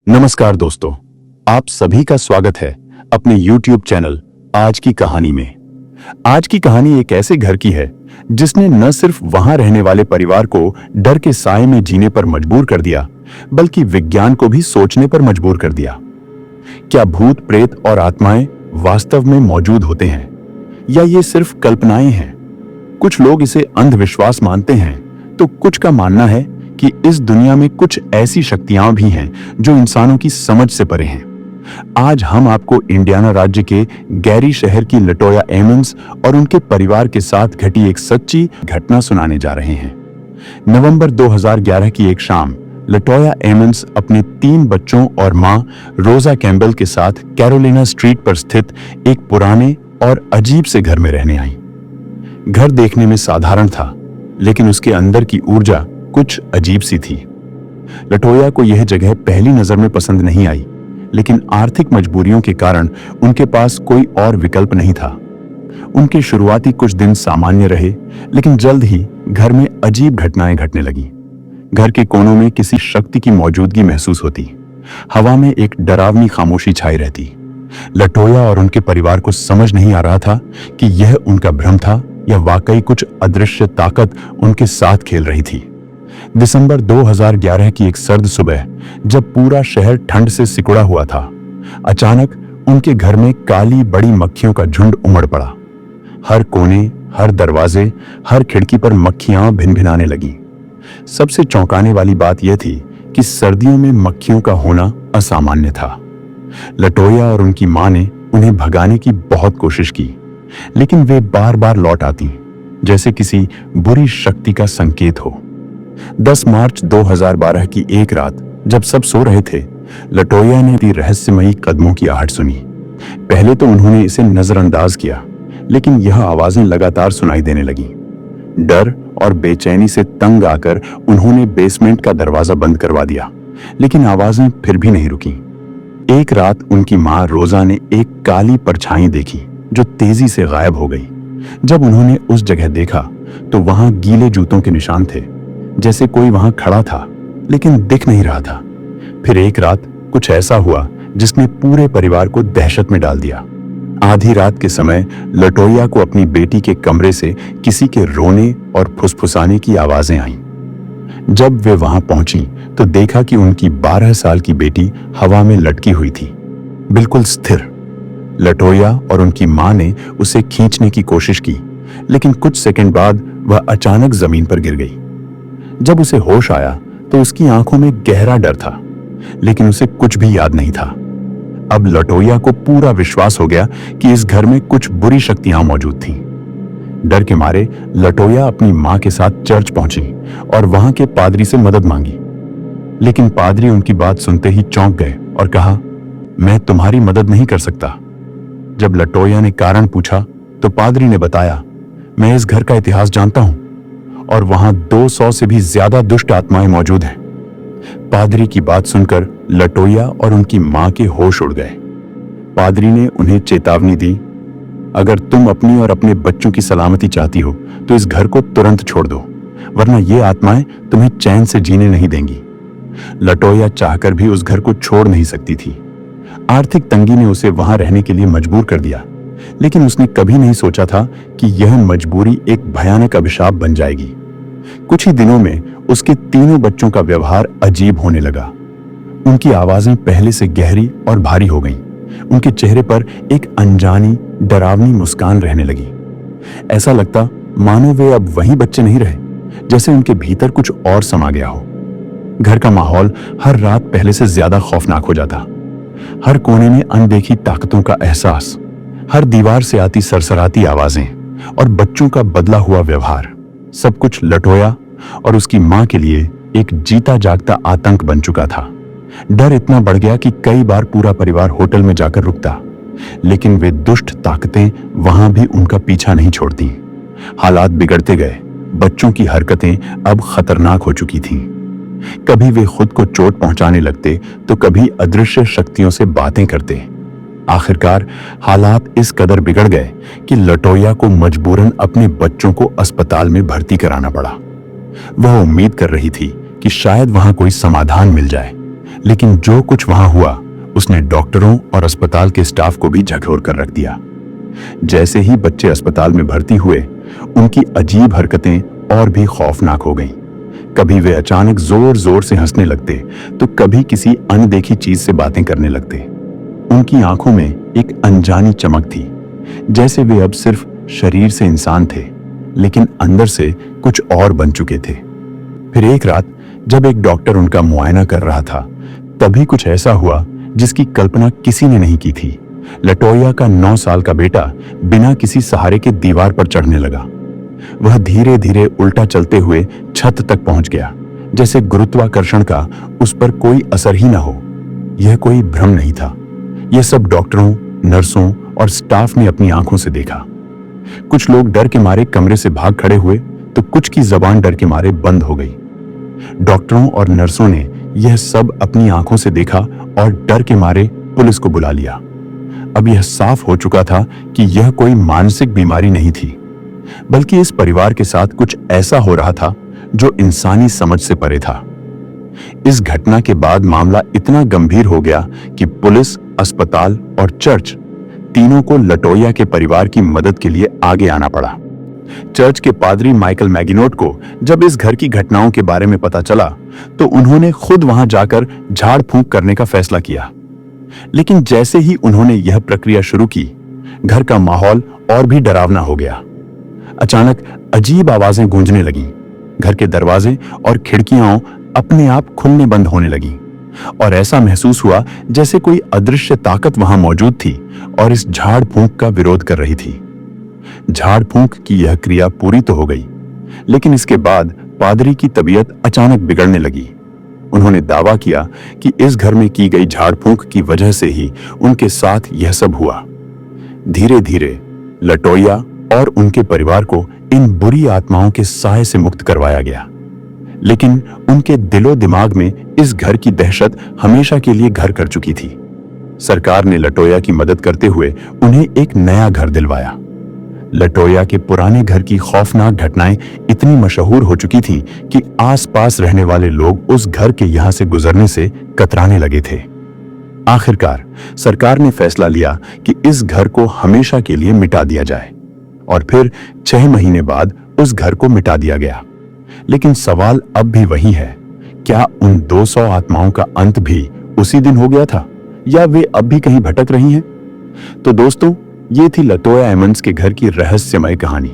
नमस्कार दोस्तों, आप सभी का स्वागत है अपने YouTube चैनल आज की कहानी में। आज की कहानी एक ऐसे घर की है जिसने न सिर्फ वहां रहने वाले परिवार को डर के साए में जीने पर मजबूर कर दिया, बल्कि विज्ञान को भी सोचने पर मजबूर कर दिया। क्या भूत, प्रेत और आत्माएं वास्तव में मौजूद होते हैं या ये सिर्फ कल्पनाएं हैं? कुछ लोग इसे अंधविश्वास मानते हैं, तो कुछ का मानना है कि इस दुनिया में कुछ ऐसी शक्तियां भी हैं जो इंसानों की समझ से परे हैं। आज हम आपको इंडियाना राज्य के गैरी शहर की लटोया एमंस और उनके परिवार के साथ घटी एक सच्ची घटना सुनाने जा रहे हैं। नवंबर 2011 की एक शाम लटोया एमंस अपने 3 बच्चों और मां रोजा कैम्बल के साथ कैरोलिना स्ट्रीट पर स्थित एक पुराने और अजीब से घर में रहने आई। घर देखने में साधारण था, लेकिन उसके अंदर की ऊर्जा कुछ अजीब सी थी। लटोया को यह जगह पहली नजर में पसंद नहीं आई, लेकिन आर्थिक मजबूरियों के कारण उनके पास कोई और विकल्प नहीं था। उनके शुरुआती कुछ दिन सामान्य रहे, लेकिन जल्द ही घर में अजीब घटनाएं घटने लगी। घर के कोनों में किसी शक्ति की मौजूदगी महसूस होती। हवा में एक डरावनी खामोशी छाई रहती। लटोया और उनके परिवार को समझ नहीं आ रहा था कि यह उनका भ्रम था या वाकई कुछ अदृश्य ताकत उनके साथ खेल रही थी। दिसंबर 2011 की एक सर्द सुबह, जब पूरा शहर ठंड से सिकुड़ा हुआ था, अचानक उनके घर में काली बड़ी मक्खियों का झुंड उमड़ पड़ा। हर कोने, हर दरवाजे, हर खिड़की पर मक्खियां भिनभिनाने लगीं। सबसे चौंकाने वाली बात यह थी कि सर्दियों में मक्खियों का होना असामान्य था। लटोया और उनकी मां ने उन्हें भगाने की बहुत कोशिश की, लेकिन वे बार बार लौट आती, जैसे किसी बुरी शक्ति का संकेत हो। 10 मार्च 2012 की एक रात, जब सब सो रहे थे, लटोया ने रहस्यमयी कदमों की आहट सुनी। पहले तो उन्होंने इसे नजरअंदाज किया, लेकिन यह आवाजें लगातार सुनाई देने लगीं। डर और बेचैनी से तंग आकर उन्होंने बेसमेंट का दरवाजा बंद करवा दिया, लेकिन आवाजें फिर भी नहीं रुकी। एक रात उनकी मां रोजा ने एक काली परछाई देखी जो तेजी से गायब हो गई। जब उन्होंने उस जगह देखा तो वहां गीले जूतों के निशान थे, जैसे कोई वहां खड़ा था लेकिन दिख नहीं रहा था। फिर एक रात कुछ ऐसा हुआ जिसने पूरे परिवार को दहशत में डाल दिया। आधी रात के समय लटोया को अपनी बेटी के कमरे से किसी के रोने और फुसफुसाने की आवाजें आईं। जब वे वहां पहुंची तो देखा कि उनकी 12 साल की बेटी हवा में लटकी हुई थी, बिल्कुल स्थिर। लटोया और उनकी मां ने उसे खींचने की कोशिश की, लेकिन कुछ सेकंड बाद वह अचानक जमीन पर गिर गई। जब उसे होश आया तो उसकी आंखों में गहरा डर था, लेकिन उसे कुछ भी याद नहीं था। अब लटोया को पूरा विश्वास हो गया कि इस घर में कुछ बुरी शक्तियां मौजूद थीं। डर के मारे लटोया अपनी मां के साथ चर्च पहुंची और वहां के पादरी से मदद मांगी, लेकिन पादरी उनकी बात सुनते ही चौंक गए और कहा, मैं तुम्हारी मदद नहीं कर सकता। जब लटोया ने कारण पूछा तो पादरी ने बताया, मैं इस घर का इतिहास जानता हूं और वहां 200 से भी ज्यादा दुष्ट आत्माएं मौजूद हैं। पादरी की बात सुनकर लटोया और उनकी मां के होश उड़ गए। पादरी ने उन्हें चेतावनी दी, अगर तुम अपनी और अपने बच्चों की सलामती चाहती हो तो इस घर को तुरंत छोड़ दो, वरना ये आत्माएं तुम्हें चैन से जीने नहीं देंगी। लटोया चाहकर भी उस घर को छोड़ नहीं सकती थी। आर्थिक तंगी ने उसे वहां रहने के लिए मजबूर कर दिया, लेकिन उसने कभी नहीं सोचा था कि यह मजबूरी एक भयानक अभिशाप बन जाएगी। कुछ ही दिनों में उसके तीनों बच्चों का व्यवहार अजीब होने लगा। उनकी आवाजें पहले से गहरी और भारी हो गईं। उनके चेहरे पर एक अनजानी, डरावनी मुस्कान रहने लगी। ऐसा लगता मानो वे अब वही बच्चे नहीं रहे, जैसे उनके भीतर कुछ और समा गया हो। घर का माहौल हर रात पहले से ज्यादा खौफनाक हो जाता। हर कोने में अनदेखी ताकतों का एहसास, हर दीवार से आती सरसराती आवाजें और बच्चों का बदला हुआ व्यवहार, सब कुछ लटोया और उसकी मां के लिए एक जीता जागता आतंक बन चुका था। डर इतना बढ़ गया कि कई बार पूरा परिवार होटल में जाकर रुकता, लेकिन वे दुष्ट ताकतें वहां भी उनका पीछा नहीं छोड़ती। हालात बिगड़ते गए। बच्चों की हरकतें अब खतरनाक हो चुकी थीं। कभी वे खुद को चोट पहुंचाने लगते तो कभी अदृश्य शक्तियों से बातें करते। आखिरकार हालात इस कदर बिगड़ गए कि लटोया को मजबूरन अपने बच्चों को अस्पताल में भर्ती कराना पड़ा। वह उम्मीद कर रही थी कि शायद वहां कोई समाधान मिल जाए, लेकिन जो कुछ वहां हुआ उसने डॉक्टरों और अस्पताल के स्टाफ को भी झकझोर कर रख दिया। जैसे ही बच्चे अस्पताल में भर्ती हुए, उनकी अजीब हरकतें और भी खौफनाक हो गईं। कभी वे अचानक जोर जोर से हंसने लगते, तो कभी किसी अनदेखी चीज से बातें करने लगते। उनकी आंखों में एक अनजानी चमक थी, जैसे वे अब सिर्फ शरीर से इंसान थे, लेकिन अंदर से कुछ और बन चुके थे। फिर एक रात जब एक डॉक्टर उनका मुआयना कर रहा था, तभी कुछ ऐसा हुआ जिसकी कल्पना किसी ने नहीं की थी। लटोया का 9 साल का बेटा बिना किसी सहारे के दीवार पर चढ़ने लगा। वह धीरे धीरे उल्टा चलते हुए छत तक पहुंच गया, जैसे गुरुत्वाकर्षण का उस पर कोई असर ही न हो। यह कोई भ्रम नहीं था, यह सब डॉक्टरों, नर्सों और स्टाफ ने अपनी आंखों से देखा। कुछ लोग डर के मारे कमरे से भाग खड़े हुए, तो कुछ की जबान डर के मारे बंद हो गई। डॉक्टरों और नर्सों ने यह सब अपनी आंखों से देखा और डर के मारे पुलिस को बुला लिया। अब यह साफ हो चुका था कि यह कोई मानसिक बीमारी नहीं थी, बल्कि इस परिवार के साथ कुछ ऐसा हो रहा था जो इंसानी समझ से परे था। इस घटना के बाद मामला इतना गंभीर हो गया कि पुलिस, अस्पताल और चर्च तीनों को लटोया के परिवार की मदद के लिए आगे आना पड़ा। चर्च के पादरी माइकल मैगिनोट को जब इस घर की घटनाओं के बारे में पता चला, तो उन्होंने खुद वहां जाकर झाड़ फूंक करने का फैसला किया। लेकिन जैसे ही उन्होंने यह प्रक्रिया शुरू की, घर का माहौल और भी डरावना हो गया। अचानक अजीब आवाजें गूंजने लगीं। घर के दरवाजे और खिड़कियां अपने आप खुलने बंद होने लगीं, और ऐसा महसूस हुआ जैसे कोई अदृश्य ताकत वहां मौजूद थी और इस झाड़ फूंक का विरोध कर रही थी। झाड़ फूंक की यह क्रिया पूरी तो हो गई, लेकिन इसके बाद पादरी की तबीयत अचानक बिगड़ने लगी। उन्होंने दावा किया कि इस घर में की गई झाड़ फूंक की वजह से ही उनके साथ यह सब हुआ। धीरे धीरे लटोया और उनके परिवार को इन बुरी आत्माओं के साए से मुक्त करवाया गया, लेकिन उनके दिलो दिमाग में इस घर की दहशत हमेशा के लिए घर कर चुकी थी। सरकार ने लटोया की मदद करते हुए उन्हें एक नया घर दिलवाया। लटोया के पुराने घर की खौफनाक घटनाएं इतनी मशहूर हो चुकी थीं कि आसपास रहने वाले लोग उस घर के यहां से गुजरने से कतराने लगे थे। आखिरकार सरकार ने फैसला लिया कि इस घर को हमेशा के लिए मिटा दिया जाए, और फिर 6 महीने बाद उस घर को मिटा दिया गया। लेकिन सवाल अब भी वही है, क्या उन 200 आत्माओं का अंत भी उसी दिन हो गया था, या वे अब भी कहीं भटक रही हैं? तो दोस्तों, ये थी लटोया एमंड्स के घर की रहस्यमय कहानी।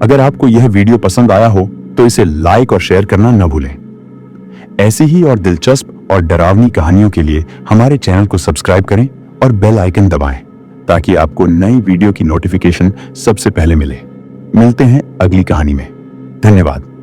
अगर आपको यह वीडियो पसंद आया हो तो इसे लाइक और शेयर करना न भूलें। ऐसी ही और दिलचस्प और डरावनी कहानियों के लिए हमारे चैनल को सब्सक्राइब करें और बेल आइकन दबाएं, ताकि आपको नई वीडियो की नोटिफिकेशन सबसे पहले मिले। मिलते हैं अगली कहानी में। धन्यवाद।